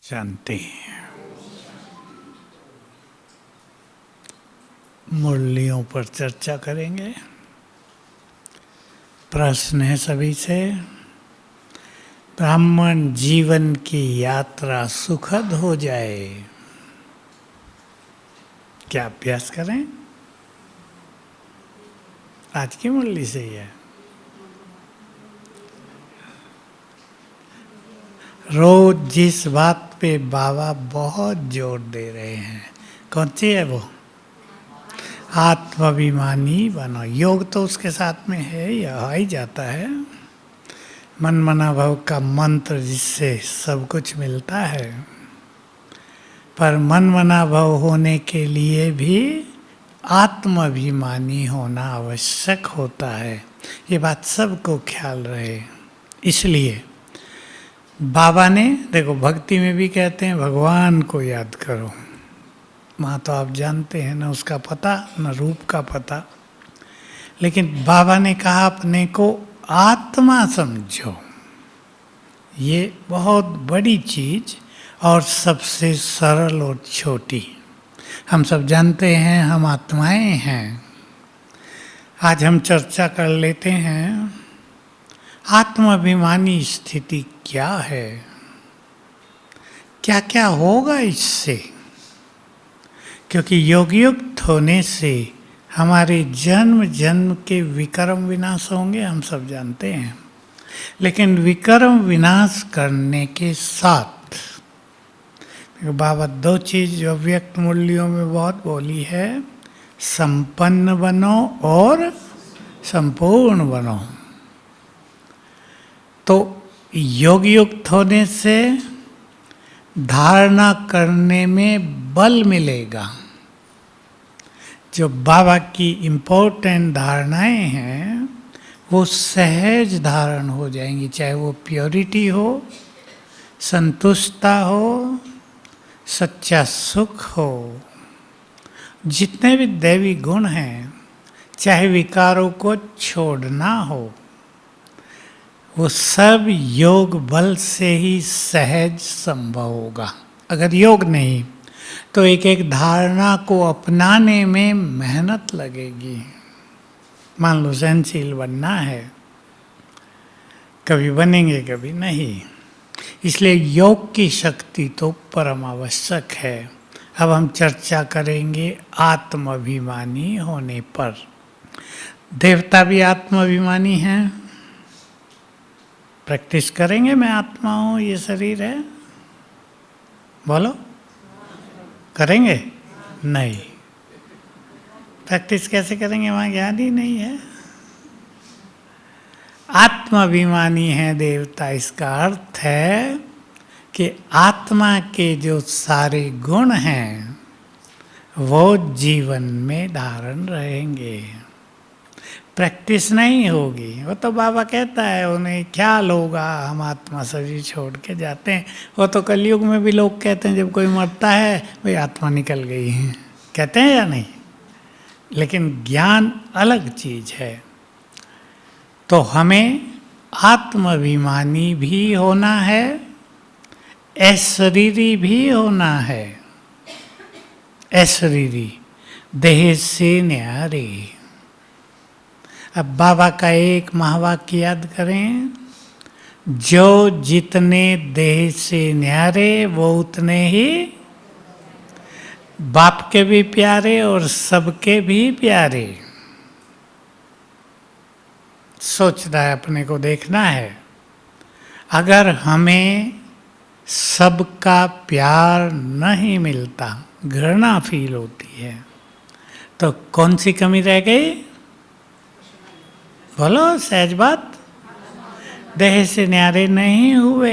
शांति। मुरलियों पर चर्चा करेंगे। प्रश्न है सभी से। ब्राह्मण जीवन की यात्रा सुखद हो जाए, क्या अभ्यास करें? आज की मुरली से ही है। रोज जिस बात पे बाबा बहुत जोर दे रहे हैं, कौन सी है वो? आत्माभिमानी बनो। योग तो उसके साथ में है, यह आ ही जाता है। मन मना भव का मंत्र जिससे सब कुछ मिलता है, पर मन मना भव होने के लिए भी आत्माभिमानी होना आवश्यक होता है। ये बात सबको ख्याल रहे। इसलिए बाबा ने, देखो भक्ति में भी कहते हैं भगवान को याद करो। वहाँ तो आप जानते हैं ना उसका पता न रूप का पता, लेकिन बाबा ने कहा अपने को आत्मा समझो। ये बहुत बड़ी चीज और सबसे सरल और छोटी। हम सब जानते हैं हम आत्माएं हैं। आज हम चर्चा कर लेते हैं आत्माभिमानी स्थिति क्या है, क्या क्या होगा इससे। क्योंकि योगयुक्त होने से हमारे जन्म जन्म के विकर्म विनाश होंगे, हम सब जानते हैं। लेकिन विकर्म विनाश करने के साथ बाबा दो चीज जो व्यक्त मूल्यों में बहुत बोली है, संपन्न बनो और संपूर्ण बनो। तो योग युक्त होने से धारणा करने में बल मिलेगा। जो बाबा की इम्पोर्टेंट धारणाएं हैं वो सहज धारण हो जाएंगी, चाहे वो प्योरिटी हो, संतुष्टता हो, सच्चा सुख हो, जितने भी दैवी गुण हैं, चाहे विकारों को छोड़ना हो, वो सब योग बल से ही सहज संभव होगा। अगर योग नहीं तो एक एक धारणा को अपनाने में मेहनत लगेगी। मान लो सहनशील बनना है, कभी बनेंगे कभी नहीं। इसलिए योग की शक्ति तो परम आवश्यक है। अब हम चर्चा करेंगे आत्माभिमानी होने पर। देवता भी आत्माभिमानी हैं। प्रैक्टिस करेंगे, मैं आत्मा हूँ, ये शरीर है, बोलो करेंगे? नहीं। प्रैक्टिस कैसे करेंगे, वहाँ ज्ञान ही नहीं है। आत्माभिमानी है देवता, इसका अर्थ है कि आत्मा के जो सारे गुण हैं वो जीवन में धारण रहेंगे। प्रैक्टिस नहीं होगी। वो तो बाबा कहता है उन्हें ख्याल होगा हम आत्मा शरीर छोड़ के जाते हैं। वो तो कलयुग में भी लोग कहते हैं जब कोई मरता है भाई आत्मा निकल गई है, कहते हैं या नहीं? लेकिन ज्ञान अलग चीज है। तो हमें आत्माभिमानी भी होना है, अशरीरी भी होना है। अशरीरी देह से न्यारे। अब बाबा का एक महावाक्य याद करें, जो जितने देह से न्यारे वो उतने ही बाप के भी प्यारे और सबके भी प्यारे। सोचना है, अपने को देखना है। अगर हमें सबका प्यार नहीं मिलता, घृणा फील होती है, तो कौन सी कमी रह गई? बोलो सहज बात। देह से न्यारे नहीं हुए।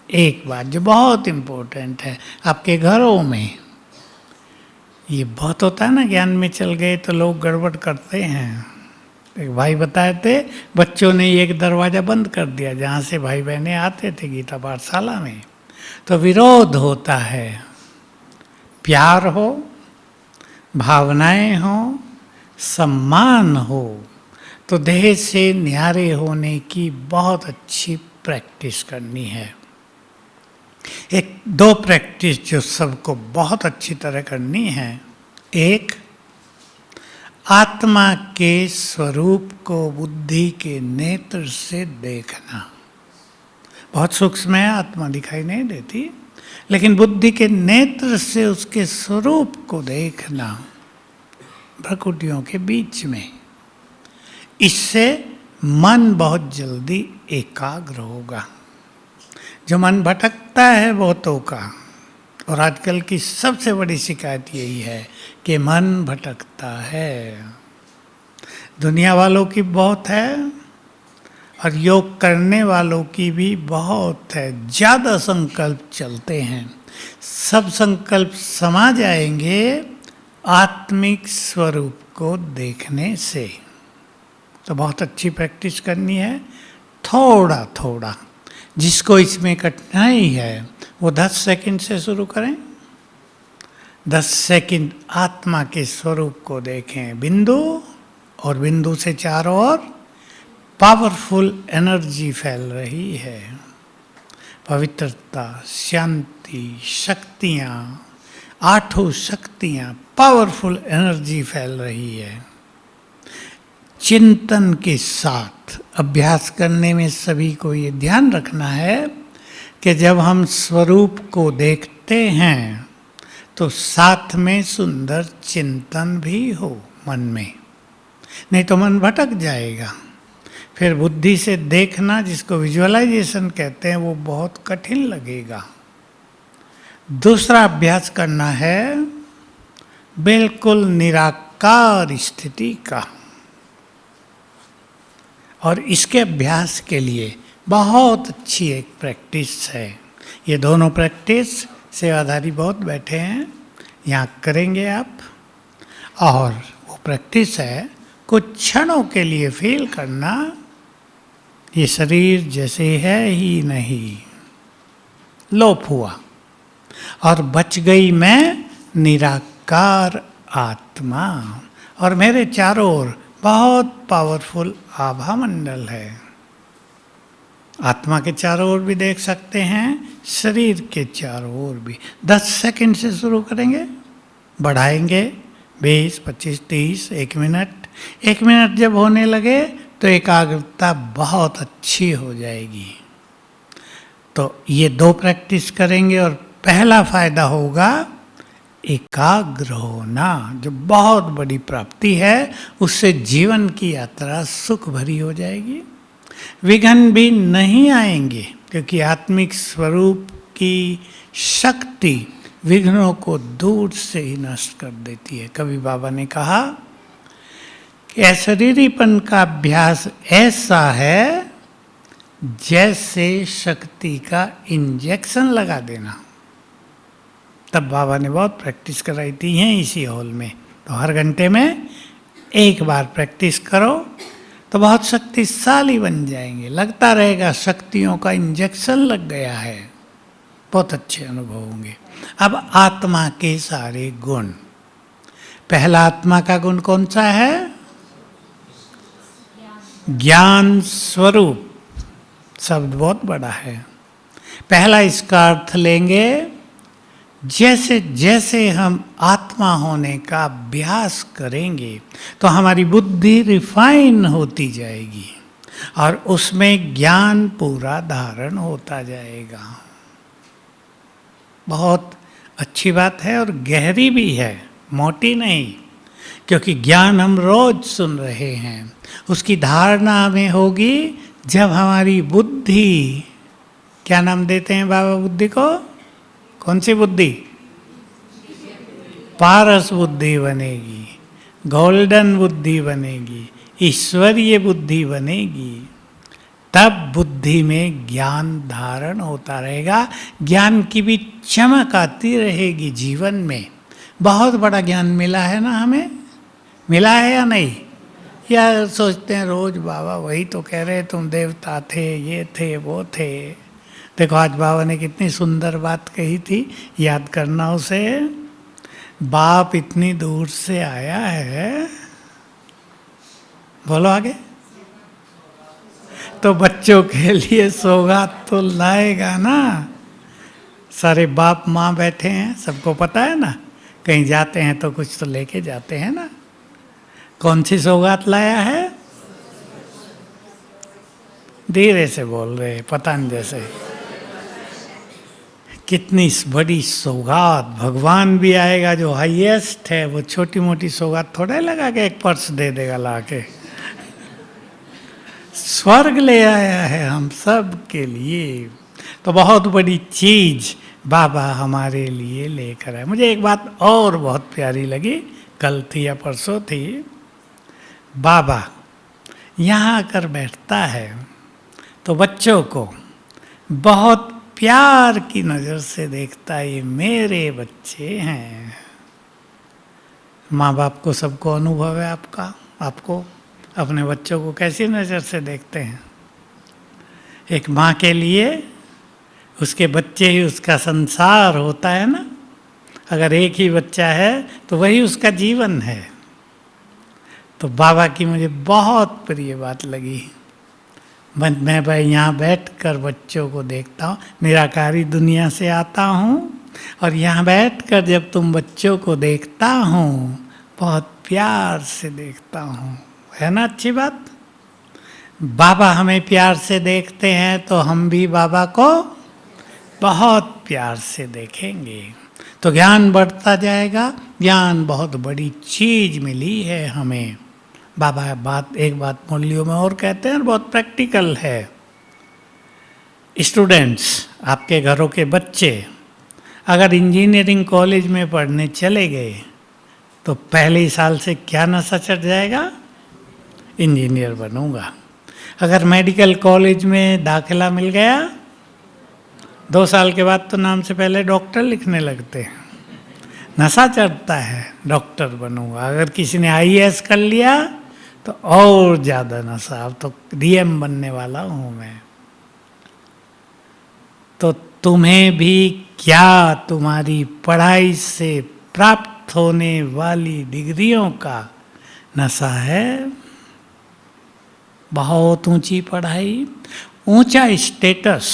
एक बात जो बहुत इम्पोर्टेंट है आपके घरों में, ये बहुत होता है ना, ज्ञान में चल गए तो लोग गड़बड़ करते हैं। एक भाई बताए थे, बच्चों ने एक दरवाज़ा बंद कर दिया जहाँ से भाई बहनें आते थे गीता पाठशाला में। तो विरोध होता है। प्यार हो, भावनाएं हो, सम्मान हो, तो देह से न्यारे होने की बहुत अच्छी प्रैक्टिस करनी है। एक दो प्रैक्टिस जो सबको बहुत अच्छी तरह करनी है। एक, आत्मा के स्वरूप को बुद्धि के नेत्र से देखना। बहुत सूक्ष्म है, आत्मा दिखाई नहीं देती, लेकिन बुद्धि के नेत्र से उसके स्वरूप को देखना भ्रकुटियों के बीच में। इससे मन बहुत जल्दी एकाग्र होगा। जो मन भटकता है बहुतों का, और आजकल की सबसे बड़ी शिकायत यही है कि मन भटकता है। दुनिया वालों की बहुत है और योग करने वालों की भी बहुत है। ज़्यादा संकल्प चलते हैं, सब संकल्प समा जाएंगे आत्मिक स्वरूप को देखने से। तो बहुत अच्छी प्रैक्टिस करनी है, थोड़ा थोड़ा। जिसको इसमें कठिनाई है वो 10 सेकंड से शुरू करें। 10 सेकंड आत्मा के स्वरूप को देखें, बिंदु, और बिंदु से चारों ओर पावरफुल एनर्जी फैल रही है। पवित्रता, शांति, शक्तियाँ, आठों शक्तियाँ, पावरफुल एनर्जी फैल रही है। चिंतन के साथ अभ्यास करने में सभी को ये ध्यान रखना है कि जब हम स्वरूप को देखते हैं तो साथ में सुंदर चिंतन भी हो मन में, नहीं तो मन भटक जाएगा। फिर बुद्धि से देखना, जिसको विजुअलाइजेशन कहते हैं, वो बहुत कठिन लगेगा। दूसरा अभ्यास करना है बिल्कुल निराकार स्थिति का, और इसके अभ्यास के लिए बहुत अच्छी एक प्रैक्टिस है। ये दोनों प्रैक्टिस सेवाधारी बहुत बैठे हैं, यहाँ करेंगे आप। और वो प्रैक्टिस है कुछ क्षणों के लिए फील करना, ये शरीर जैसे है ही नहीं, लोप हुआ और बच गई मैं निराकार आत्मा, और मेरे चारों ओर बहुत पावरफुल आभा मंडल है। आत्मा के चारों ओर भी देख सकते हैं, शरीर के चारों ओर भी। 10 सेकंड से शुरू करेंगे, बढ़ाएंगे 20, 25, 30, 1 मिनट। 1 मिनट जब होने लगे तो एकाग्रता बहुत अच्छी हो जाएगी। तो ये 2 प्रैक्टिस करेंगे, और पहला फायदा होगा एकाग्र होना, जो बहुत बड़ी प्राप्ति है। उससे जीवन की यात्रा सुख भरी हो जाएगी, विघ्न भी नहीं आएंगे, क्योंकि आत्मिक स्वरूप की शक्ति विघ्नों को दूर से ही नष्ट कर देती है। कभी बाबा ने कहा कि अशरीरीपन का अभ्यास ऐसा है जैसे शक्ति का इंजेक्शन लगा देना। तब बाबा ने बहुत प्रैक्टिस कराई थी यहीं इसी हॉल में। तो हर घंटे में 1 बार प्रैक्टिस करो तो बहुत शक्तिशाली बन जाएंगे। लगता रहेगा शक्तियों का इंजेक्शन लग गया है, बहुत अच्छे अनुभव होंगे। अब आत्मा के सारे गुण। पहला आत्मा का गुण कौन सा है? ज्ञान स्वरूप। शब्द बहुत बड़ा है। पहला इसका अर्थ लेंगे, जैसे जैसे हम आत्मा होने का अभ्यास करेंगे तो हमारी बुद्धि रिफाइन होती जाएगी और उसमें ज्ञान पूरा धारण होता जाएगा। बहुत अच्छी बात है और गहरी भी है, मोटी नहीं, क्योंकि ज्ञान हम रोज सुन रहे हैं। उसकी धारणा हमें होगी जब हमारी बुद्धि, क्या नाम देते हैं बाबा बुद्धि को? कौन सी बुद्धि? पारस बुद्धि बनेगी, गोल्डन बुद्धि बनेगी, ईश्वरीय बुद्धि बनेगी। तब बुद्धि में ज्ञान धारण होता रहेगा, ज्ञान की भी चमक आती रहेगी जीवन में। बहुत बड़ा ज्ञान मिला है ना हमें, मिला है या नहीं? या सोचते हैं रोज बाबा वही तो कह रहे तुम देवता थे, ये थे, वो थे। देखो आज बाबा ने कितनी सुंदर बात कही थी, याद करना उसे। बाप इतनी दूर से आया है, बोलो आगे, तो बच्चों के लिए सौगात तो लाएगा ना। सारे बाप माँ बैठे हैं, सबको पता है ना, कहीं जाते हैं तो कुछ तो लेके जाते हैं ना। कौन सी सौगात लाया है? धीरे से बोल रहे, पतंग जैसे। कितनी बड़ी सौगात, भगवान भी आएगा जो हाईएस्ट है, वो छोटी मोटी सौगात थोड़ा लगा के एक पर्स दे देगा ला के। स्वर्ग ले आया है हम सब के लिए, तो बहुत बड़ी चीज बाबा हमारे लिए लेकर आए। मुझे एक बात और बहुत प्यारी लगी, कल थी या परसों थी, बाबा यहाँ आकर बैठता है तो बच्चों को बहुत प्यार की नज़र से देखता है, ये मेरे बच्चे हैं। माँ बाप को सबको अनुभव है आपका, आपको अपने बच्चों को कैसी नज़र से देखते हैं? एक माँ के लिए उसके बच्चे ही उसका संसार होता है ना। अगर एक ही बच्चा है तो वही उसका जीवन है। तो बाबा की मुझे बहुत प्रिय बात लगी। मैं भाई यहाँ बैठकर बच्चों को देखता हूँ, निराकारी दुनिया से आता हूँ और यहाँ बैठकर जब तुम बच्चों को देखता हूँ बहुत प्यार से देखता हूँ, है ना अच्छी बात। बाबा हमें प्यार से देखते हैं तो हम भी बाबा को बहुत प्यार से देखेंगे तो ज्ञान बढ़ता जाएगा। ज्ञान बहुत बड़ी चीज मिली है हमें। बाबा एक बात मुरलियों में और कहते हैं, बहुत प्रैक्टिकल है। स्टूडेंट्स, आपके घरों के बच्चे अगर इंजीनियरिंग कॉलेज में पढ़ने चले गए तो पहले ही साल से क्या नशा चढ़ जाएगा? इंजीनियर बनूंगा। अगर मेडिकल कॉलेज में दाखिला मिल गया 2 साल के बाद तो नाम से पहले डॉक्टर लिखने लगते हैं, नशा चढ़ता है, डॉक्टर बनूंगा। अगर किसी ने आईएएस कर लिया तो और ज़्यादा नशा, अब तो डीएम बनने वाला हूँ मैं। तो तुम्हें भी क्या तुम्हारी पढ़ाई से प्राप्त होने वाली डिग्रियों का नशा है? बहुत ऊंची पढ़ाई, ऊंचा स्टेटस।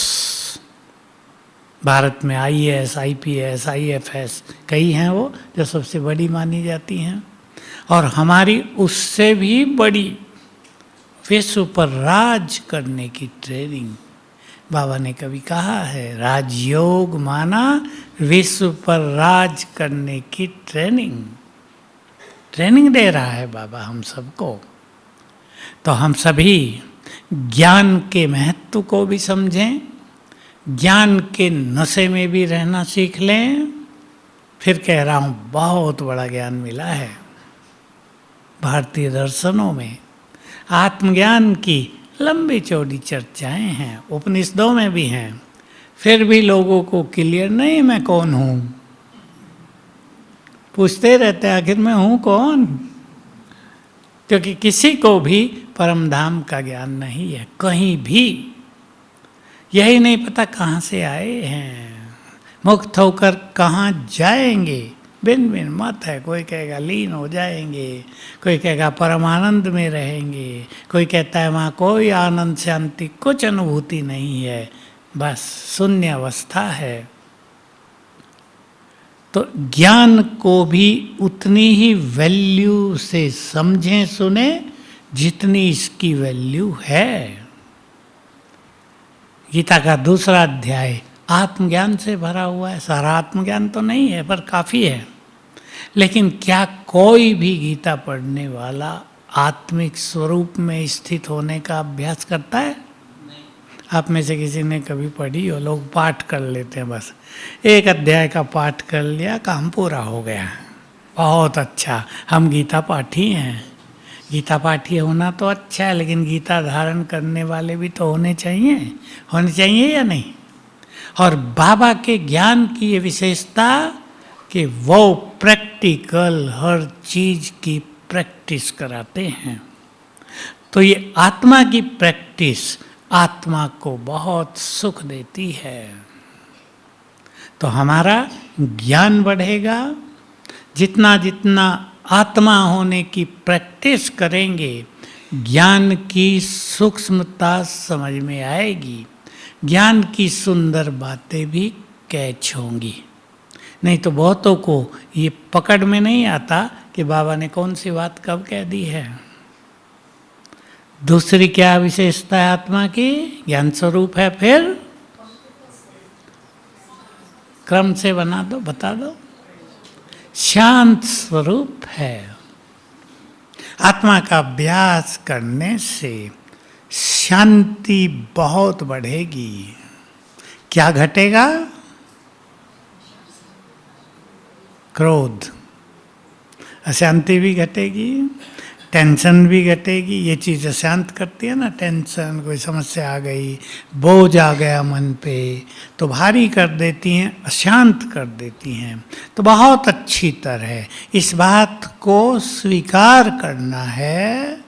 भारत में आईएएस, आईपीएस, आईएफएस कई हैं वो जो सबसे बड़ी मानी जाती हैं, और हमारी उससे भी बड़ी विश्व पर राज करने की ट्रेनिंग। बाबा ने कभी कहा है, राजयोग माना विश्व पर राज करने की ट्रेनिंग दे रहा है बाबा हम सबको। तो हम सभी ज्ञान के महत्व को भी समझें, ज्ञान के नशे में भी रहना सीख लें। फिर कह रहा हूँ, बहुत बड़ा ज्ञान मिला है भारतीय दर्शनों में। आत्मज्ञान की लंबी चौड़ी चर्चाएं हैं, उपनिषदों में भी हैं, फिर भी लोगों को क्लियर नहीं मैं कौन हूँ। पूछते रहते हैं आखिर मैं हूँ कौन, क्योंकि किसी को भी परम धाम का ज्ञान नहीं है कहीं भी। यही नहीं पता कहाँ से आए हैं, मुक्त होकर कहाँ जाएंगे, भिन्न भिन्न मत है। कोई कहेगा लीन हो जाएंगे, कोई कहेगा परमानंद में रहेंगे, कोई कहता है वहाँ कोई आनंद शांति कुछ अनुभूति नहीं है, बस शून्य अवस्था है। तो ज्ञान को भी उतनी ही वैल्यू से समझें सुने जितनी इसकी वैल्यू है। गीता का 2रा अध्याय आत्मज्ञान से भरा हुआ है। सारा आत्मज्ञान तो नहीं है पर काफ़ी है। लेकिन क्या कोई भी गीता पढ़ने वाला आत्मिक स्वरूप में स्थित होने का अभ्यास करता है? आप में से किसी ने कभी पढ़ी हो? लोग पाठ कर लेते हैं, बस एक अध्याय का पाठ कर लिया, काम पूरा हो गया, बहुत अच्छा, हम गीता पाठी हैं। गीता पाठी होना तो अच्छा है, लेकिन गीता धारण करने वाले भी तो होने चाहिए या नहीं? और बाबा के ज्ञान की ये विशेषता कि वो प्रैक्टिकल हर चीज की प्रैक्टिस कराते हैं। तो ये आत्मा की प्रैक्टिस आत्मा को बहुत सुख देती है। तो हमारा ज्ञान बढ़ेगा, जितना जितना आत्मा होने की प्रैक्टिस करेंगे ज्ञान की सूक्ष्मता समझ में आएगी, ज्ञान की सुंदर बातें भी कैच होंगी। नहीं तो बहुतों को ये पकड़ में नहीं आता कि बाबा ने कौन सी बात कब कह दी है। दूसरी क्या विशेषता है आत्मा की? ज्ञान स्वरूप है। फिर क्रम से बना दो, बता दो। शांत स्वरूप है। आत्मा का अभ्यास करने से शांति बहुत बढ़ेगी। क्या घटेगा? क्रोध, अशांति भी घटेगी, टेंशन भी घटेगी। ये चीज़ अशांत करती है ना, टेंशन, कोई समस्या आ गई, बोझ आ गया मन पे, तो भारी कर देती हैं, अशांत कर देती हैं। तो बहुत अच्छी तरह इस बात को स्वीकार करना है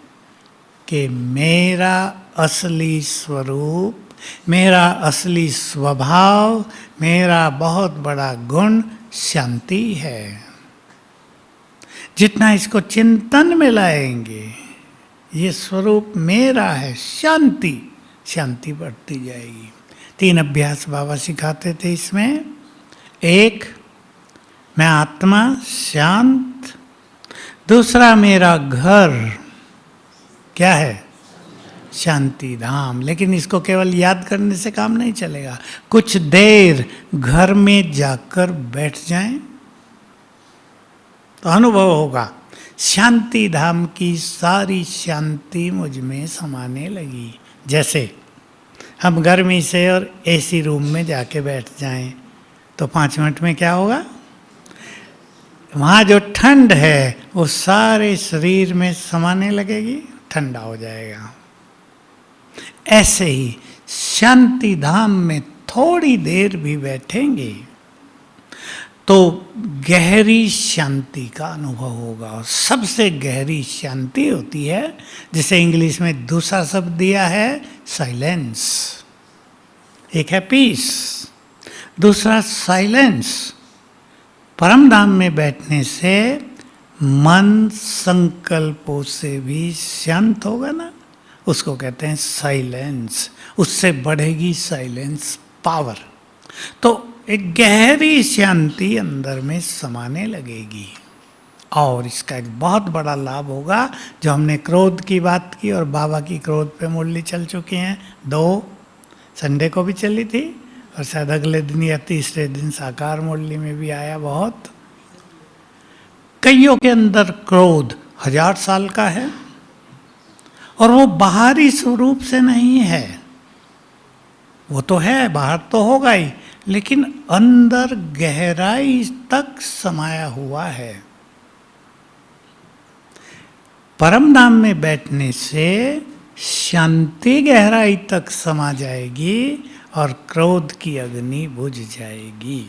कि मेरा असली स्वरूप, मेरा असली स्वभाव, मेरा बहुत बड़ा गुण शांति है। जितना इसको चिंतन में लाएंगे, ये स्वरूप मेरा है, शांति, शांति बढ़ती जाएगी। 3 अभ्यास बाबा सिखाते थे इसमें। एक, मैं आत्मा शांत। दूसरा, मेरा घर क्या है? शांति धाम। लेकिन इसको केवल याद करने से काम नहीं चलेगा। कुछ देर घर में जाकर बैठ जाएं तो अनुभव होगा, शांति धाम की सारी शांति मुझ में समाने लगी। जैसे हम गर्मी से और एसी रूम में जाके बैठ जाएं तो 5 मिनट में क्या होगा? वहाँ जो ठंड है वो सारे शरीर में समाने लगेगी, ठंडा हो जाएगा। ऐसे ही शांति धाम में थोड़ी देर भी बैठेंगे तो गहरी शांति का अनुभव होगा। और सबसे गहरी शांति होती है, जिसे इंग्लिश में दूसरा शब्द दिया है, साइलेंस। एक है पीस, दूसरा साइलेंस। परम धाम में बैठने से मन संकल्पों से भी शांत होगा ना, उसको कहते हैं साइलेंस। उससे बढ़ेगी साइलेंस पावर। तो एक गहरी शांति अंदर में समाने लगेगी। और इसका एक बहुत बड़ा लाभ होगा, जो हमने क्रोध की बात की और बाबा की क्रोध पे मुरली चल चुकी हैं, 2 संडे को भी चली थी और शायद अगले दिन या तीसरे दिन साकार मुरली में भी आया। बहुत कईयों के अंदर क्रोध 1000 साल का है और वो बाहरी स्वरूप से नहीं है। वो तो है, बाहर तो होगा ही, लेकिन अंदर गहराई तक समाया हुआ है। परम धाम में बैठने से शांति गहराई तक समा जाएगी और क्रोध की अग्नि बुझ जाएगी।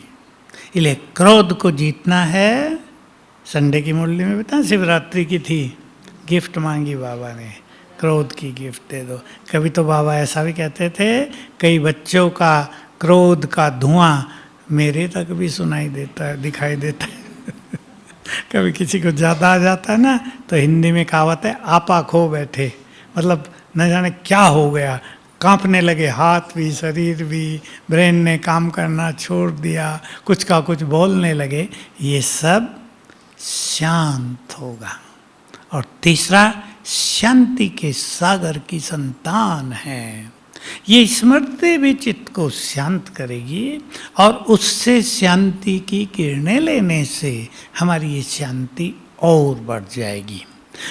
इसलिए क्रोध को जीतना है। संडे की मुरली में बता, शिवरात्रि की थी, गिफ्ट मांगी बाबा ने, क्रोध की गिफ्ट दे दो। कभी तो बाबा ऐसा भी कहते थे, कई बच्चों का क्रोध का धुआं मेरे तक भी सुनाई देता है, दिखाई देता है। कभी किसी को ज़्यादा आ जाता है ना, तो हिंदी में कहावत है, आपा खो बैठे। मतलब न जाने क्या हो गया, कांपने लगे हाथ भी, शरीर भी, ब्रेन ने काम करना छोड़ दिया, कुछ का कुछ बोलने लगे। ये सब शांत होगा। और तीसरा, शांति के सागर की संतान है। ये स्मृति भी चित्त को शांत करेगी और उससे शांति की किरणें लेने से हमारी ये शांति और बढ़ जाएगी।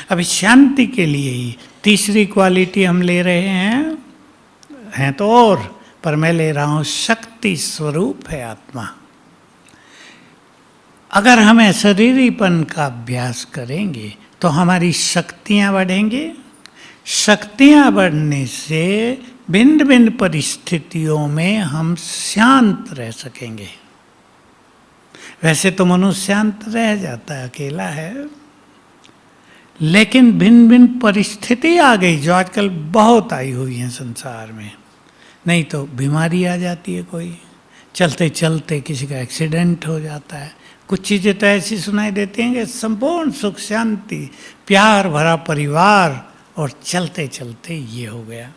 अभी शांति के लिए ही तीसरी क्वालिटी हम ले रहे हैं तो और, पर मैं ले रहा हूँ शक्ति स्वरूप है आत्मा। अगर हम शरीरीपन का अभ्यास करेंगे तो हमारी शक्तियाँ बढ़ेंगी। शक्तियाँ बढ़ने से भिन्न भिन्न परिस्थितियों में हम शांत रह सकेंगे। वैसे तो मनुष्य शांत रह जाता है, अकेला है, लेकिन भिन्न भिन्न परिस्थिति आ गई जो आजकल बहुत आई हुई है संसार में। नहीं तो बीमारी आ जाती है, कोई चलते चलते किसी का एक्सीडेंट हो जाता है। कुछ चीज़ें तो ऐसी सुनाई देती हैं कि संपूर्ण सुख शांति, प्यार भरा परिवार, और चलते चलते ये हो गया।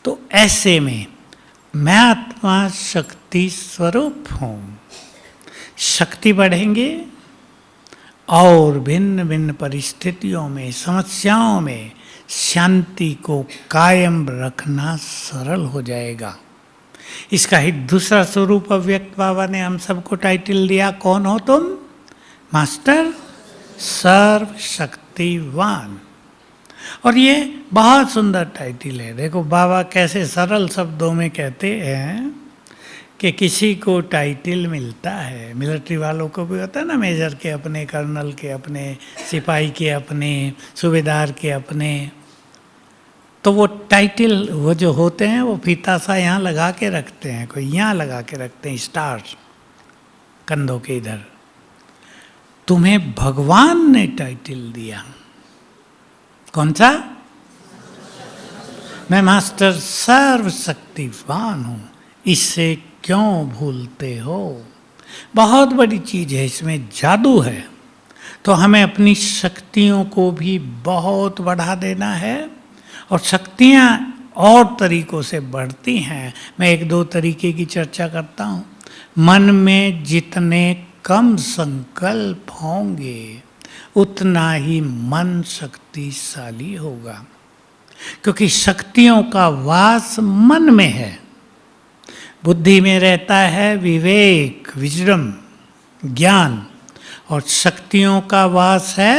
तो ऐसे में मैं आत्मा शक्ति शक्ति स्वरूप हूँ। शक्ति बढ़ेंगे और भिन्न भिन्न परिस्थितियों में, समस्याओं में शांति को कायम रखना सरल हो जाएगा। इसका ही दूसरा स्वरूप अव्यक्त बाबा ने हम सबको टाइटल दिया, कौन हो तुम? मास्टर सर्वशक्तिवान। और ये बहुत सुंदर टाइटल है। देखो बाबा कैसे सरल शब्दों में कहते हैं कि किसी को टाइटल मिलता है, मिलिट्री वालों को भी होता है ना, मेजर के अपने, कर्नल के अपने, सिपाही के अपने, सूबेदार के अपने। तो वो टाइटल वो जो होते हैं वो फीता सा यहाँ लगा के रखते हैं, कोई यहाँ लगा के रखते हैं, स्टार कंधों के इधर। तुम्हें भगवान ने टाइटल दिया, कौन सा? मैं मास्टर सर्वशक्तिवान हूँ, इससे क्यों भूलते हो? बहुत बड़ी चीज है, इसमें जादू है। तो हमें अपनी शक्तियों को भी बहुत बढ़ा देना है, और शक्तियाँ और तरीकों से बढ़ती हैं। मैं एक दो तरीके की चर्चा करता हूँ। मन में जितने कम संकल्प होंगे उतना ही मन शक्तिशाली होगा, क्योंकि शक्तियों का वास मन में है। बुद्धि में रहता है विवेक, विजडम, ज्ञान, और शक्तियों का वास है,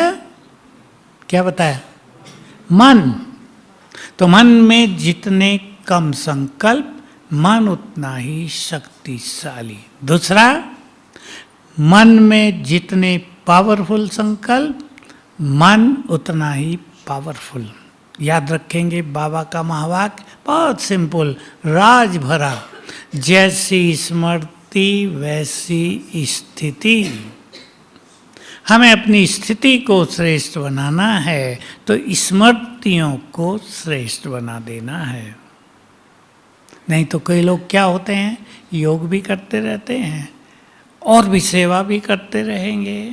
क्या बताया? मन। तो मन में जितने कम संकल्प, मन उतना ही शक्तिशाली। दूसरा, मन में जितने पावरफुल संकल्प, मन उतना ही पावरफुल। याद रखेंगे बाबा का महावाक्य, बहुत सिंपल, राज भरा, जैसी स्मृति वैसी स्थिति। हमें अपनी स्थिति को श्रेष्ठ बनाना है, तो स्मृतियों को श्रेष्ठ बना देना है। नहीं तो कई लोग क्या होते हैं, योग भी करते रहते हैं और भी सेवा भी करते रहेंगे,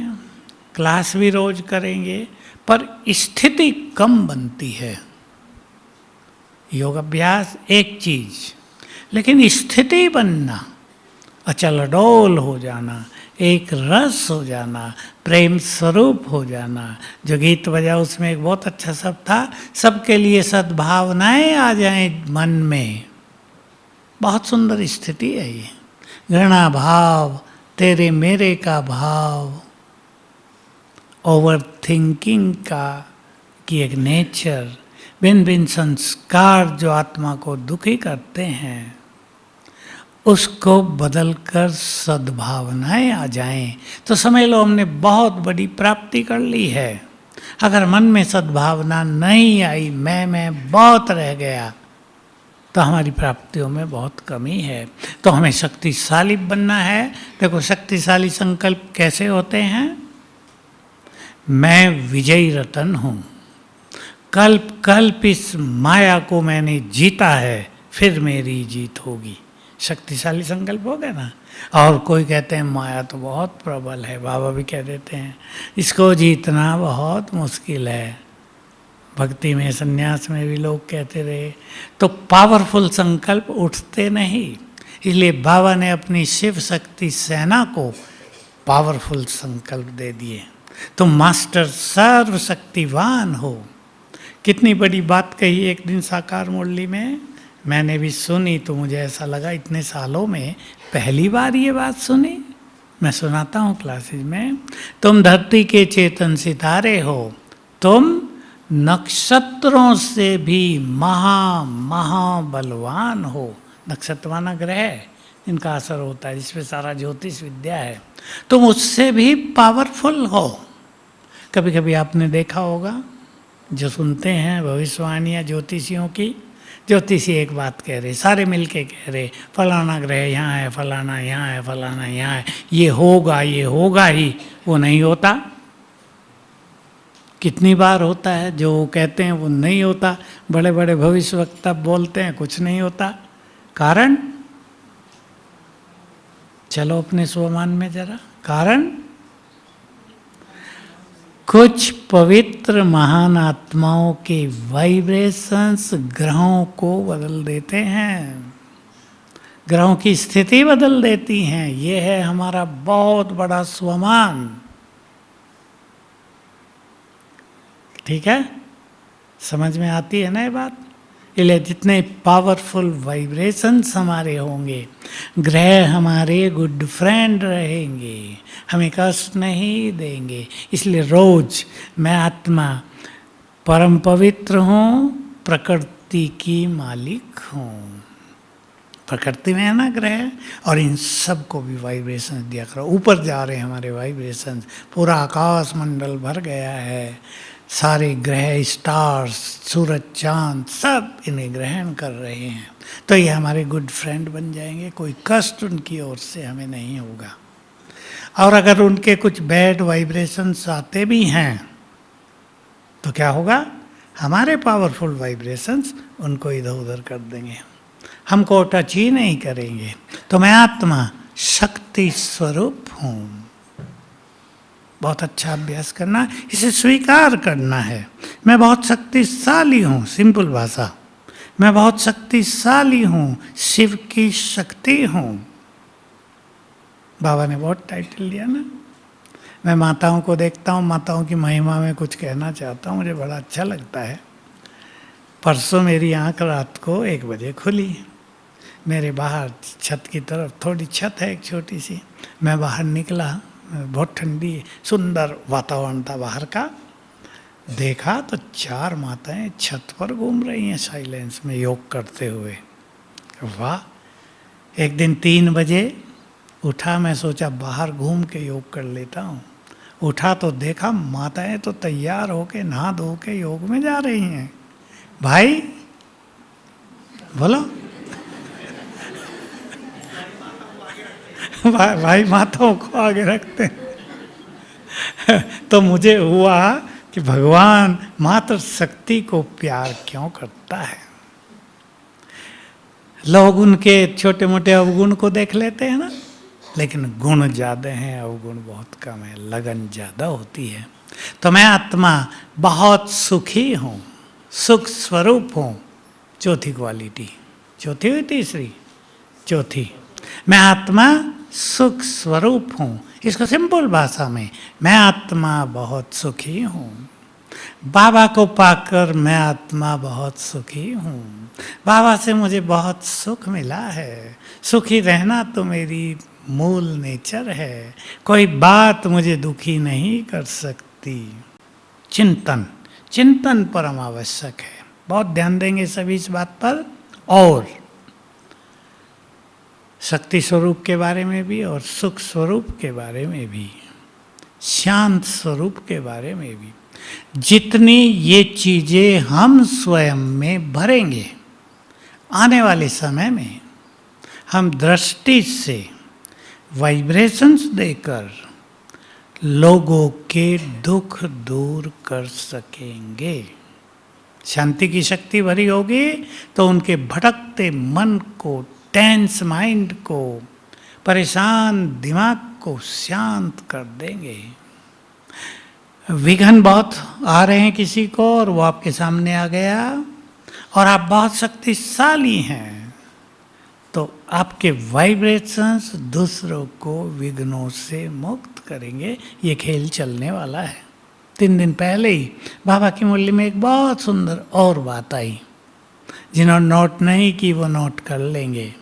क्लास भी रोज करेंगे, पर स्थिति कम बनती है। योग अभ्यास एक चीज, लेकिन स्थिति बनना, अचल अडोल हो जाना, एक रस हो जाना, प्रेम स्वरूप हो जाना। जो गीत बजा उसमें एक बहुत अच्छा शब्द था, सबके लिए सद्भावनाएं आ जाएं मन में। बहुत सुंदर स्थिति है ये। घृणा भाव, तेरे मेरे का भाव, ओवर थिंकिंग का की एक नेचर, भिन्न भिन्न संस्कार जो आत्मा को दुखी करते हैं, उसको बदलकर सद्भावनाएं आ जाएं, तो समझ लो हमने बहुत बड़ी प्राप्ति कर ली है। अगर मन में सद्भावना नहीं आई, मैं बहुत रह गया, तो हमारी प्राप्तियों में बहुत कमी है। तो हमें शक्तिशाली बनना है। देखो शक्तिशाली संकल्प कैसे होते हैं? मैं विजयी रतन हूँ, कल्प कल्प इस माया को मैंने जीता है, फिर मेरी जीत होगी। शक्तिशाली संकल्प हो गया ना। और कोई कहते हैं माया तो बहुत प्रबल है, बाबा भी कह देते हैं इसको जीतना बहुत मुश्किल है। भक्ति में, संन्यास में भी लोग कहते रहे। तो पावरफुल संकल्प उठते नहीं, इसलिए बाबा ने अपनी शिव शक्ति सेना को पावरफुल संकल्प दे दिए। तो मास्टर सर्वशक्तिवान हो। कितनी बड़ी बात कही एक दिन साकार मुरली में, मैंने भी सुनी तो मुझे ऐसा लगा इतने सालों में पहली बार ये बात सुनी। मैं सुनाता हूँ क्लासेस में। तुम धरती के चेतन सितारे हो, तुम नक्षत्रों से भी महाबलवान हो। नक्षत्र माना ग्रह इनका असर होता है, जिसमें सारा ज्योतिष विद्या है। तुम उससे भी पावरफुल हो। कभी कभी आपने देखा होगा, जो सुनते हैं भविष्यवाणियाँ ज्योतिषियों की, ज्योतिषी एक बात कह रहे, सारे मिलके कह रहे फलाना ग्रह यहाँ है, फलाना यहाँ है, फलाना यहाँ है, ये होगा ही, वो नहीं होता। कितनी बार होता है, जो कहते हैं वो नहीं होता। बड़े बड़े भविष्यवक्ता बोलते हैं कुछ नहीं होता। कारण, चलो अपने स्वमान में जरा। कारण, कुछ पवित्र महान आत्माओं के वाइब्रेशंस ग्रहों को बदल देते हैं। ग्रहों की स्थिति बदल देती हैं। ये है हमारा बहुत बड़ा स्वमान। ठीक है, समझ में आती है ना ये बात? इसलिए जितने पावरफुल वाइब्रेशंस हमारे होंगे, ग्रह हमारे गुड फ्रेंड रहेंगे, हमें कष्ट नहीं देंगे। इसलिए रोज मैं आत्मा परम पवित्र हूँ, प्रकृति की मालिक हूँ। प्रकृति में है ना ग्रह, और इन सब को भी वाइब्रेशंस दिया करो। ऊपर जा रहे हैं हमारे वाइब्रेशंस, पूरा आकाश मंडल भर गया है, सारे ग्रह, स्टार्स, सूरज, चांद सब इन्हें ग्रहण कर रहे हैं। तो ये हमारे गुड फ्रेंड बन जाएंगे, कोई कष्ट उनकी ओर से हमें नहीं होगा। और अगर उनके कुछ बैड वाइब्रेशंस आते भी हैं तो क्या होगा? हमारे पावरफुल वाइब्रेशंस उनको इधर उधर कर देंगे, हमको टच ही नहीं करेंगे। तो मैं आत्मा शक्ति स्वरूप हूँ। बहुत अच्छा अभ्यास करना, इसे स्वीकार करना है। मैं बहुत शक्तिशाली हूँ, सिंपल भाषा, मैं बहुत शक्तिशाली हूँ, शिव की शक्ति हूँ। बाबा ने बहुत टाइटल दिया ना। मैं माताओं को देखता हूँ, माताओं की महिमा में कुछ कहना चाहता हूँ, मुझे बड़ा अच्छा लगता है। परसों मेरी आँख रात को 1 बजे खुली। मेरे बाहर छत की तरफ, थोड़ी छत है एक छोटी सी, मैं बाहर निकला, बहुत ठंडी सुंदर वातावरण था बाहर का। देखा तो 4 माताएं छत पर घूम रही हैं साइलेंस में योग करते हुए। वाह! एक दिन 3 बजे उठा, मैं सोचा बाहर घूम के योग कर लेता हूँ। उठा तो देखा माताएं तो तैयार होके नहा धो के योग में जा रही हैं। भाई बोलो भाई माताओं को आगे रखते हैं। तो मुझे हुआ कि भगवान मात्र शक्ति को प्यार क्यों करता है। लोग उनके छोटे मोटे अवगुण को देख लेते हैं ना, लेकिन गुण ज़्यादा हैं, अवगुण बहुत कम है, लगन ज़्यादा होती है। तो मैं आत्मा बहुत सुखी हूँ, सुख स्वरूप हूँ। चौथी क्वालिटी, चौथी हुई तीसरी, चौथी, मैं आत्मा सुख स्वरूप हूँ। इसको सिंपल भाषा में, मैं आत्मा बहुत सुखी हूँ। बाबा को पाकर मैं आत्मा बहुत सुखी हूँ। बाबा से मुझे बहुत सुख मिला है। सुखी रहना तो मेरी मूल नेचर है। कोई बात मुझे दुखी नहीं कर सकती। चिंतन, चिंतन परम आवश्यक है। बहुत ध्यान देंगे सभी इस बात पर। और शक्ति स्वरूप के बारे में भी, और सुख स्वरूप के बारे में भी, शांत स्वरूप के बारे में भी। जितनी ये चीज़ें हम स्वयं में भरेंगे, आने वाले समय में हम दृष्टि से वाइब्रेशंस देकर लोगों के दुख दूर कर सकेंगे। शांति की शक्ति भरी होगी तो उनके भटकते मन को, टेंस माइंड को, परेशान दिमाग को शांत कर देंगे। विघ्न बहुत आ रहे हैं किसी को, और वो आपके सामने आ गया, और आप बहुत शक्तिशाली हैं, तो आपके वाइब्रेशंस दूसरों को विघ्नों से मुक्त करेंगे। ये खेल चलने वाला है। 3 दिन पहले ही बाबा की मुरली में एक बहुत सुंदर और बात आई। जिन्होंने नोट नहीं की वो नोट कर लेंगे।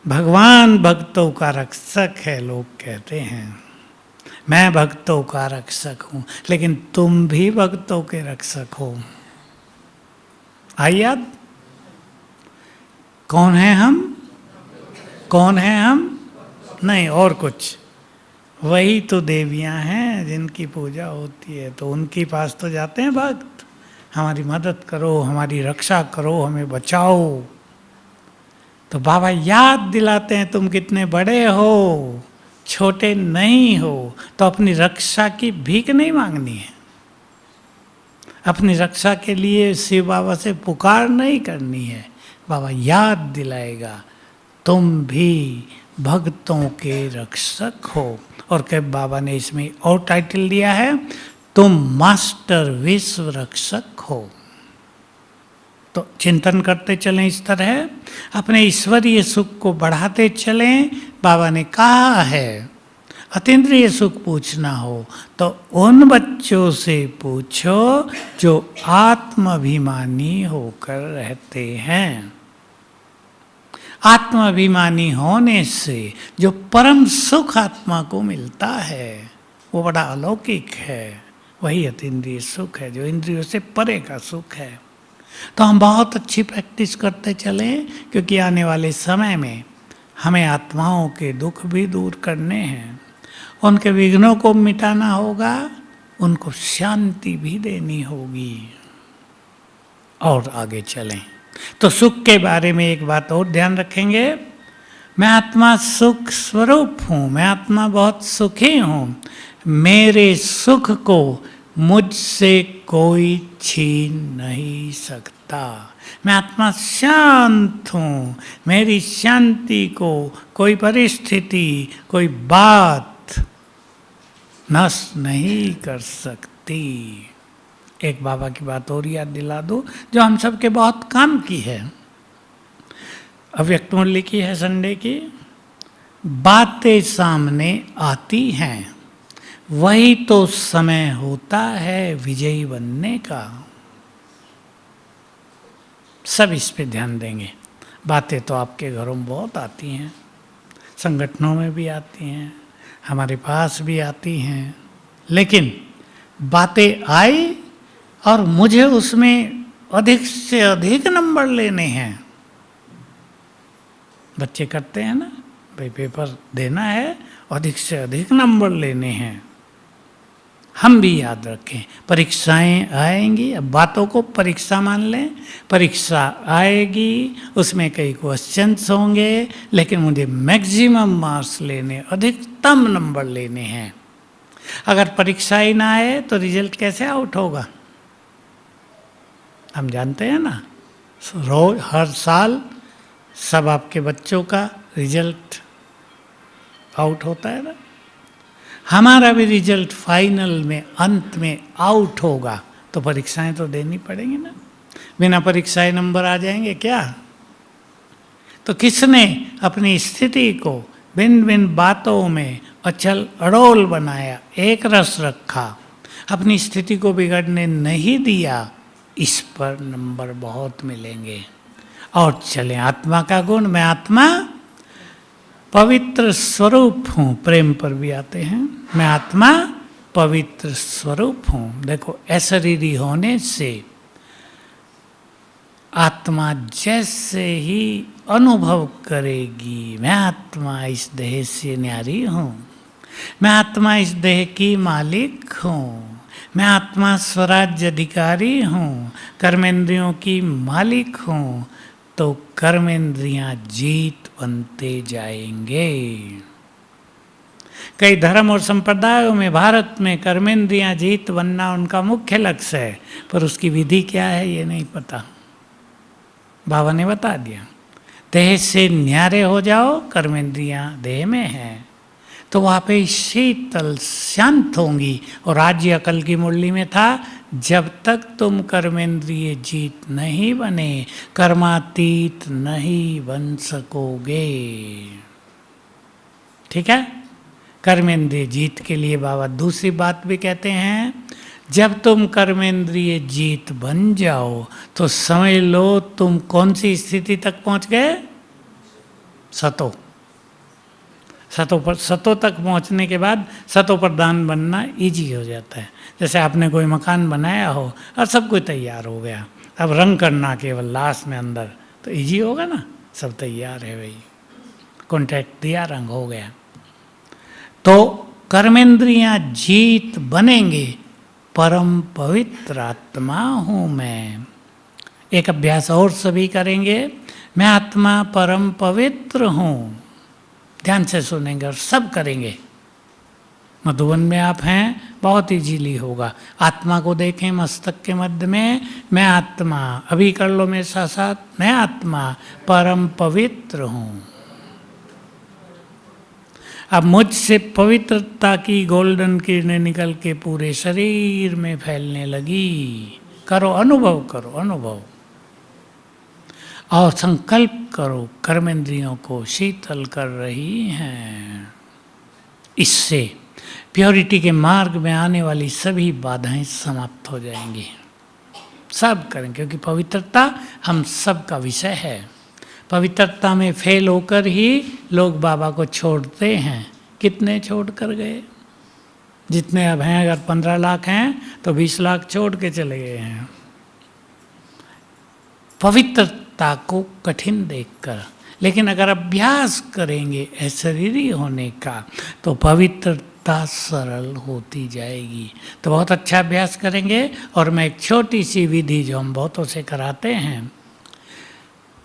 भगवान भक्तों का रक्षक है, लोग कहते हैं। मैं भक्तों का रक्षक हूँ, लेकिन तुम भी भक्तों के रक्षक हो। आई याद? कौन है हम? कौन है हम? नहीं और कुछ। वही तो देवियां हैं जिनकी पूजा होती है, तो उनके पास तो जाते हैं भक्त, हमारी मदद करो, हमारी रक्षा करो, हमें बचाओ। तो बाबा याद दिलाते हैं तुम कितने बड़े हो, छोटे नहीं हो। तो अपनी रक्षा की भीख नहीं मांगनी है, अपनी रक्षा के लिए शिव बाबा से पुकार नहीं करनी है। बाबा याद दिलाएगा तुम भी भक्तों के रक्षक हो। और कब बाबा ने इसमें और टाइटल दिया है, तुम मास्टर विश्व रक्षक हो। तो चिंतन करते चलें इस तरह, अपने ईश्वरीय सुख को बढ़ाते चलें। बाबा ने कहा है अतीन्द्रिय सुख पूछना हो तो उन बच्चों से पूछो जो आत्माभिमानी होकर रहते हैं। आत्माभिमानी होने से जो परम सुख आत्मा को मिलता है वो बड़ा अलौकिक है, वही अतीन्द्रिय सुख है जो इंद्रियों से परे का सुख है। तो हम बहुत अच्छी प्रैक्टिस करते चलें, क्योंकि आने वाले समय में हमें आत्माओं के दुख भी दूर करने हैं, उनके विघ्नों को मिटाना होगा, उनको शांति भी देनी होगी और आगे चलें। तो सुख के बारे में एक बात और ध्यान रखेंगे, मैं आत्मा सुख स्वरूप हूँ, मैं आत्मा बहुत सुखी हूँ, मेरे सुख को मुझसे कोई छीन नहीं सकता। मैं आत्मा शांत हूँ, मेरी शांति को कोई परिस्थिति, कोई बात नष्ट नहीं कर सकती। एक बाबा की बात और याद दिला दो जो हम सब के बहुत काम की है, अव्यक्त मूल्य की है, संडे की। बातें सामने आती हैं, वही तो समय होता है विजयी बनने का। सब इस पे ध्यान देंगे। बातें तो आपके घरों में बहुत आती हैं, संगठनों में भी आती हैं, हमारे पास भी आती हैं, लेकिन बातें आई और मुझे उसमें अधिक से अधिक नंबर लेने हैं। बच्चे करते हैं ना, भाई पेपर देना है, अधिक से अधिक नंबर लेने हैं। हम भी याद रखें, परीक्षाएं आएंगी, अब बातों को परीक्षा मान लें, परीक्षा आएगी, उसमें कई क्वेश्चंस होंगे, लेकिन मुझे मैक्सिमम मार्क्स लेने, अधिकतम नंबर लेने हैं। अगर परीक्षा ही ना आए तो रिजल्ट कैसे आउट होगा? हम जानते हैं ना, रोज हर साल सब आपके बच्चों का रिजल्ट आउट होता है ना, हमारा भी रिजल्ट फाइनल में अंत में आउट होगा, तो परीक्षाएं तो देनी पड़ेंगी ना। बिना परीक्षाएं नंबर आ जाएंगे क्या? तो किसने अपनी स्थिति को भिन्न भिन्न बातों में अचल अड़ोल बनाया, एक रस रखा, अपनी स्थिति को बिगड़ने नहीं दिया, इस पर नंबर बहुत मिलेंगे। और चलें आत्मा का गुण, मैं आत्मा पवित्र स्वरूप हूँ, प्रेम पर भी आते हैं, मैं आत्मा पवित्र स्वरूप हूँ। देखो अशरीरी होने से आत्मा जैसे ही अनुभव करेगी, मैं आत्मा इस देह से न्यारी हूँ, मैं आत्मा इस देह की मालिक हूँ, मैं आत्मा स्वराज्य अधिकारी हूँ, कर्मेंद्रियों की मालिक हूँ, तो कर्मेंद्रियां जीत बनते जाएंगे। कई धर्म और संप्रदायों में, भारत में कर्मेंद्रियां जीत बनना उनका मुख्य लक्ष्य है, पर उसकी विधि क्या है ये नहीं पता। बाबा ने बता दिया, देह से न्यारे हो जाओ, कर्मेंद्रियां देह में हैं, तो वहाँ पे शीतल शांत होंगी। और राज्य अकल की मुरली में था, जब तक तुम कर्मेंद्रिय जीत नहीं बने, कर्मातीत नहीं बन सकोगे। ठीक है, कर्मेंद्रिय जीत के लिए बाबा दूसरी बात भी कहते हैं, जब तुम कर्मेंद्रिय जीत बन जाओ तो समझ लो तुम कौन सी स्थिति तक पहुंच गए? सतो। सतो तक पहुंचने के बाद सतो प्रधान बनना इजी हो जाता है। जैसे आपने कोई मकान बनाया हो और सब कुछ तैयार हो गया, अब रंग करना केवल लास्ट में अंदर, तो इजी होगा ना, सब तैयार है भाई, कॉन्ट्रैक्ट दिया, रंग हो गया। तो कर्मेंद्रियां जीत बनेंगे, परम पवित्र आत्मा हूँ मैं। एक अभ्यास और सभी करेंगे, मैं आत्मा परम पवित्र हूँ। ध्यान से सुनेंगे और सब करेंगे। मधुबन में आप हैं, बहुत इजीली होगा। आत्मा को देखें मस्तक के मध्य में, मैं आत्मा, अभी कर लो मेरे साथ साथ, मैं आत्मा परम पवित्र हूँ। अब मुझसे पवित्रता की गोल्डन किरणें निकल के पूरे शरीर में फैलने लगी। करो, अनुभव करो, अनुभव। और संकल्प करो कर्मेंद्रियों को शीतल कर रही हैं। इससे प्योरिटी के मार्ग में आने वाली सभी बाधाएं समाप्त हो जाएंगी। सब करें, क्योंकि पवित्रता हम सब का विषय है। पवित्रता में फेल होकर ही लोग बाबा को छोड़ते हैं। कितने छोड़ कर गए? जितने अब हैं, अगर 15 लाख हैं तो 20 लाख छोड़ के चले गए हैं पवित्रता को कठिन देखकर। लेकिन अगर अभ्यास करेंगे अशरीरी होने का तो पवित्रता सरल होती जाएगी। तो बहुत अच्छा अभ्यास करेंगे। और मैं एक छोटी सी विधि जो हम बहुतों से कराते हैं,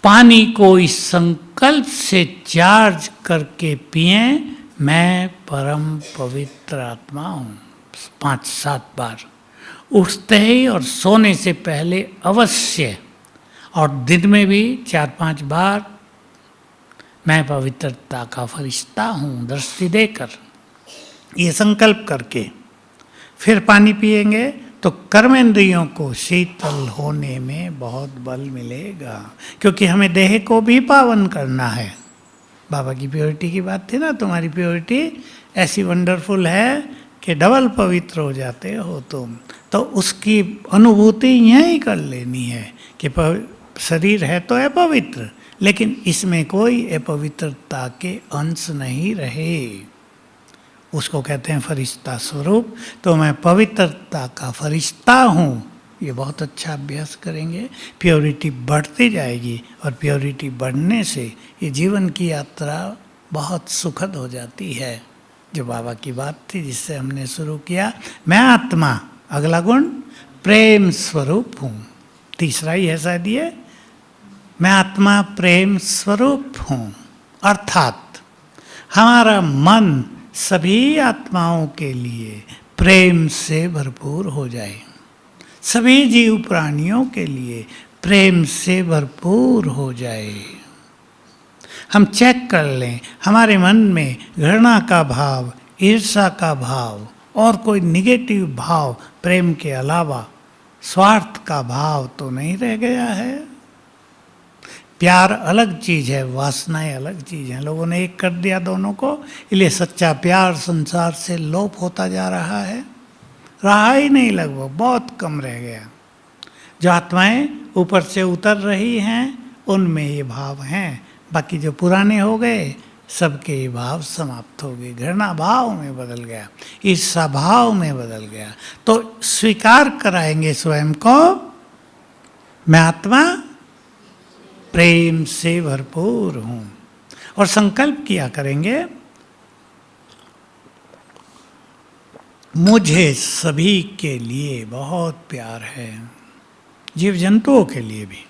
पानी को इस संकल्प से चार्ज करके पिएं, मैं परम पवित्र आत्मा हूँ, 5-7 बार उठते ही और सोने से पहले अवश्य, और दिन में भी 4-5 बार मैं पवित्रता का फरिश्ता हूँ दृष्टि देकर, ये संकल्प करके फिर पानी पिएंगे तो कर्मेंद्रियों को शीतल होने में बहुत बल मिलेगा। क्योंकि हमें देह को भी पावन करना है। बाबा की प्योरिटी की बात थी ना, तुम्हारी प्योरिटी ऐसी वंडरफुल है कि डबल पवित्र हो जाते हो तुम। तो उसकी अनुभूति यहीं कर लेनी है कि शरीर है तो अपवित्र, लेकिन इसमें कोई अपवित्रता के अंश नहीं रहे। उसको कहते हैं फरिश्ता स्वरूप। तो मैं पवित्रता का फरिश्ता हूँ, ये बहुत अच्छा अभ्यास करेंगे, प्योरिटी बढ़ती जाएगी। और प्योरिटी बढ़ने से ये जीवन की यात्रा बहुत सुखद हो जाती है। जो बाबा की बात थी जिससे हमने शुरू किया, मैं आत्मा, अगला गुण प्रेम स्वरूप हूँ। तीसरा ही है शायद ये, मैं आत्मा प्रेम स्वरूप हूँ। अर्थात हमारा मन सभी आत्माओं के लिए प्रेम से भरपूर हो जाए, सभी जीव प्राणियों के लिए प्रेम से भरपूर हो जाए। हम चेक कर लें हमारे मन में घृणा का भाव, ईर्ष्या का भाव और कोई निगेटिव भाव प्रेम के अलावा स्वार्थ का भाव तो नहीं रह गया है। प्यार अलग चीज़ है, वासनाएं अलग चीज़ हैं। लोगों ने एक कर दिया दोनों को, इसलिए सच्चा प्यार संसार से लोप होता जा रहा है, रहा ही नहीं, लगभग बहुत कम रह गया। जो आत्माएं ऊपर से उतर रही हैं उनमें ये भाव हैं, बाकी जो पुराने हो गए सबके ये भाव समाप्त हो गए। घृणा भाव में बदल गया, ईर्ष्या भाव में बदल गया। तो स्वीकार कराएंगे स्वयं को, मैं आत्मा प्रेम से भरपूर हूँ। और संकल्प किया करेंगे, मुझे सभी के लिए बहुत प्यार है, जीव जंतुओं के लिए भी।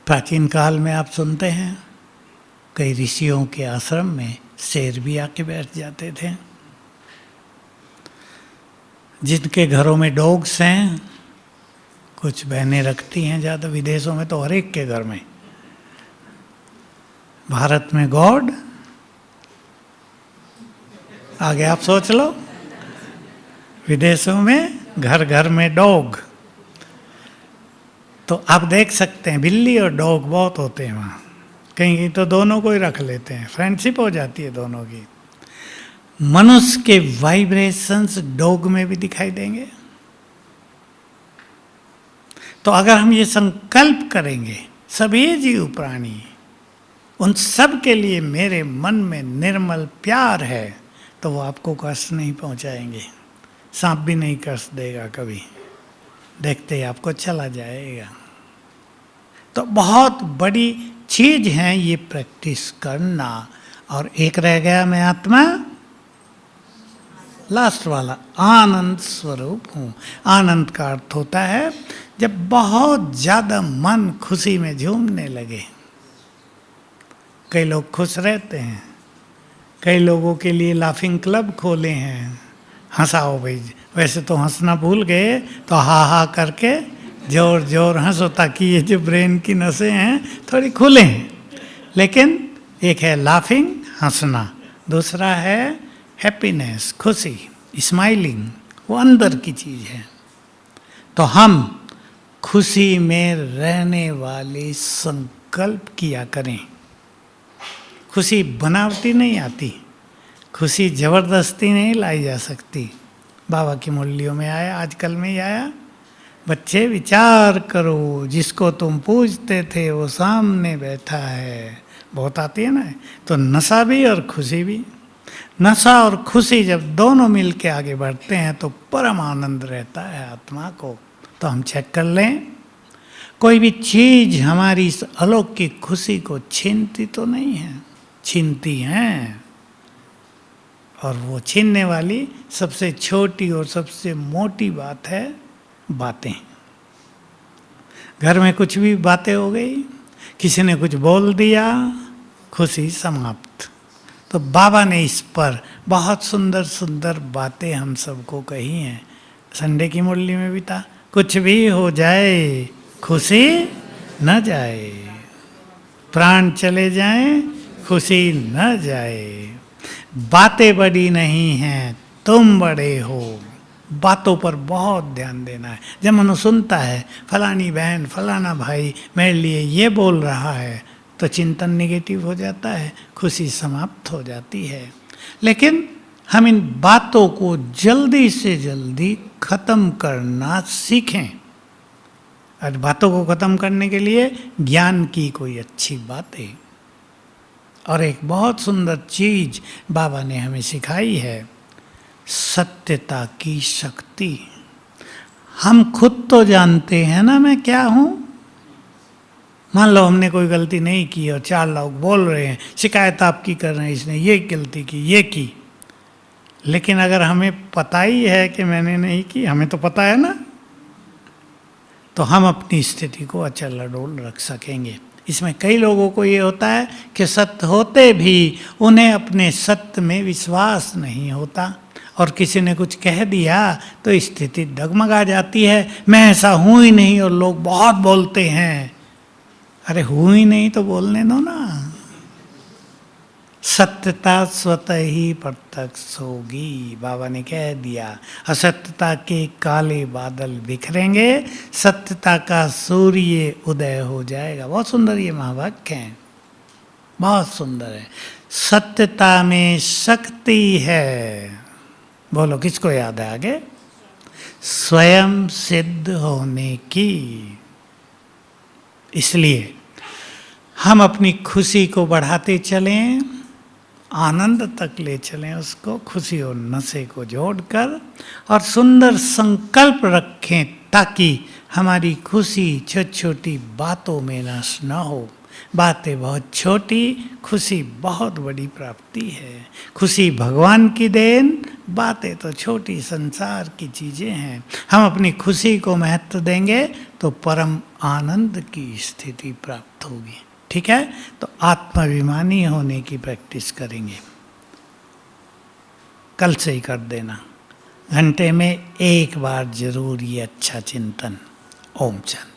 प्राचीन काल में आप सुनते हैं कई ऋषियों के आश्रम में शेर भी आके बैठ जाते थे। जिनके घरों में डॉग्स हैं, कुछ बहनें रखती हैं, ज़्यादा विदेशों में तो हर एक के घर में। भारत में गॉड, आगे आप सोच लो, विदेशों में घर घर में डॉग। तो आप देख सकते हैं बिल्ली और डॉग बहुत होते हैं वहाँ। कहीं कहीं तो दोनों को ही रख लेते हैं, फ्रेंडशिप हो जाती है दोनों की। मनुष्य के वाइब्रेशंस डॉग में भी दिखाई देंगे। तो अगर हम ये संकल्प करेंगे, सभी जीव प्राणी, उन सब के लिए मेरे मन में निर्मल प्यार है, तो वो आपको कष्ट नहीं पहुंचाएंगे। सांप भी नहीं कष्ट देगा कभी, देखते ही आपको चला जाएगा। तो बहुत बड़ी चीज है ये प्रैक्टिस करना। और एक रह गया, मैं आत्मा, लास्ट वाला, आनंद स्वरूप हूँ। आनंद का अर्थ होता है जब बहुत ज़्यादा मन खुशी में झूमने लगे। कई लोग खुश रहते हैं, कई लोगों के लिए लाफिंग क्लब खोले हैं, हंसाओ भाई। वैसे तो हंसना भूल गए, तो हा हा करके जोर जोर हंसो, ताकि ये जो ब्रेन की नसें हैं थोड़ी खुलें। लेकिन एक है लाफिंग, हंसना, दूसरा है हैप्पीनेस, खुशी, स्माइलिंग, वो अंदर की चीज़ है। तो हम खुशी में रहने वाले संकल्प किया करें। खुशी बनावटी नहीं आती, खुशी जबरदस्ती नहीं लाई जा सकती। बाबा की मुरलियों में आया, आजकल में ही आया, बच्चे विचार करो, जिसको तुम पूछते थे वो सामने बैठा है। बहुत आती है ना। तो नशा भी और खुशी भी, नशा और खुशी जब दोनों मिल के आगे बढ़ते हैं तो परम आनंद रहता है आत्मा को। तो हम चेक कर लें, कोई भी चीज हमारी इस अलौकिक खुशी को छीनती तो नहीं है, छीनती हैं। और वो छीनने वाली सबसे छोटी और सबसे मोटी बात है बातें। घर में कुछ भी बातें हो गई, किसी ने कुछ बोल दिया, खुशी समाप्त। तो बाबा ने इस पर बहुत सुंदर सुंदर बातें हम सबको कही हैं। संडे की मुरली में भी था, कुछ भी हो जाए खुशी न जाए, प्राण चले जाएं खुशी न जाए, बातें बड़ी नहीं हैं तुम बड़े हो। बातों पर बहुत ध्यान देना है। जब मनु सुनता है फलानी बहन फलाना भाई मेरे लिए ये बोल रहा है, तो चिंतन निगेटिव हो जाता है, खुशी समाप्त हो जाती है। लेकिन हम इन बातों को जल्दी से जल्दी खत्म करना सीखें। और बातों को खत्म करने के लिए ज्ञान की कोई अच्छी बातें। और एक बहुत सुंदर चीज बाबा ने हमें सिखाई है, सत्यता की शक्ति। हम खुद तो जानते हैं ना मैं क्या हूं। मान लो हमने कोई गलती नहीं की और 4 लोग बोल रहे हैं, शिकायत आपकी कर रहे हैं, इसने ये गलती की, ये की। लेकिन अगर हमें पता ही है कि मैंने नहीं की, हमें तो पता है ना, तो हम अपनी स्थिति को अचल अडोल रख सकेंगे। इसमें कई लोगों को ये होता है कि सत्य होते भी उन्हें अपने सत्य में विश्वास नहीं होता, और किसी ने कुछ कह दिया तो स्थिति डगमगा जाती है, मैं ऐसा हूं ही नहीं और लोग बहुत बोलते हैं। अरे हूं ही नहीं तो बोलने दो ना। सत्यता स्वतः ही प्रत्यक्ष होगी, बाबा ने कह दिया। असत्यता के काले बादल बिखरेंगे, सत्यता का सूर्य उदय हो जाएगा। बहुत सुंदर ये महावाक्य है, बहुत सुंदर है। सत्यता में शक्ति है। बोलो किसको याद है आगे? स्वयं सिद्ध होने की। इसलिए हम अपनी खुशी को बढ़ाते चलें, आनंद तक ले चलें उसको, खुशी और नशे को जोड़कर, और सुंदर संकल्प रखें ताकि हमारी खुशी छोटी छोटी बातों में नष्ट न हो। बातें बहुत छोटी, खुशी बहुत बड़ी प्राप्ति है। खुशी भगवान की देन, बातें तो छोटी संसार की चीज़ें हैं। हम अपनी खुशी को महत्व देंगे तो परम आनंद की स्थिति प्राप्त होगी। ठीक है, तो आत्माभिमानी होने की प्रैक्टिस करेंगे। कल से ही कर देना, घंटे में 1 बार जरूर ये अच्छा चिंतन। ओम शांति।